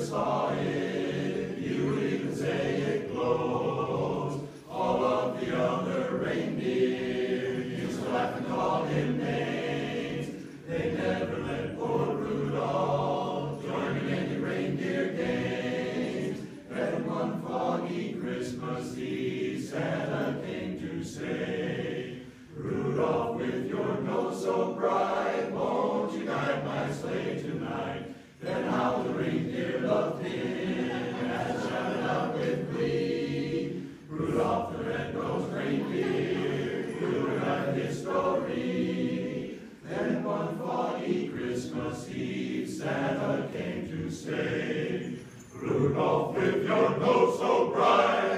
saw it, you would even say it glows. All of the other reindeer used to laugh and call him names. They never let poor Rudolph join in any reindeer games. Then one foggy Christmas Eve, Santa came to say, Rudolph, with your nose so bright, won't you guide my sleigh tonight? Then how the reindeer loved him and shouted out with glee, Rudolph the red-nosed reindeer, we'll guide his story. Then one foggy Christmas Eve, Santa came to say, Rudolph, with your nose so bright,